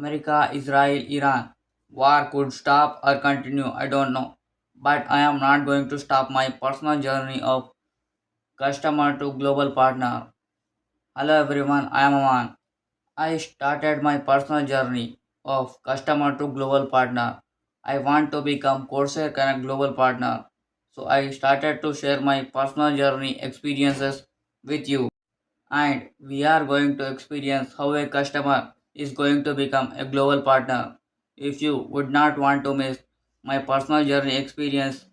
America, Israel, Iran. War could stop or continue, I don't know. But I am not going to stop my personal journey of customer to global partner. Hello everyone, I am Aman. I started my personal journey of customer to global partner. I want to become Corsair Connect global partner. So I started to share my personal journey experiences with you. And we are going to experience how a customer is going to become a global partner. If you would not want to miss my personal journey experience,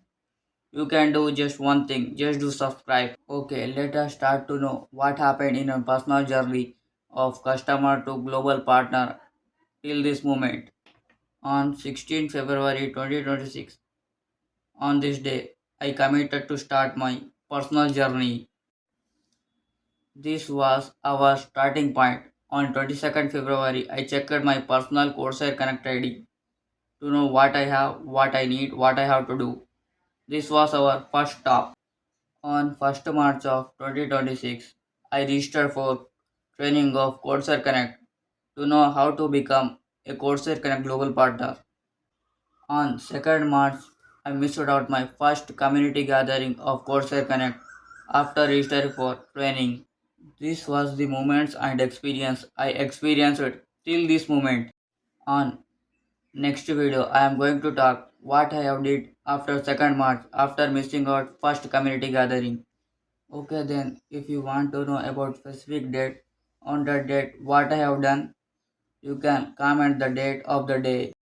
you can do just one thing, just do subscribe. Okay, let us start to know what happened in a personal journey of customer to global partner till this moment. On 16 February 2026, on this day, I committed to start my personal journey. This was our starting point. On 22nd February, I checked my personal Corsair Connect ID to know what I have, what I need, what I have to do. This was our first stop. On 1st March of 2026, I registered for training of Corsair Connect to know how to become a Corsair Connect global partner. On 2nd March, I missed out my first community gathering of Corsair Connect after registering for training. This was the moments and experience I experienced till this moment. On next video, I am going to talk what I have did after 2nd March after missing out first community gathering. Okay then, if you want to know about specific date, on that date what I have done, you can comment the date of the day.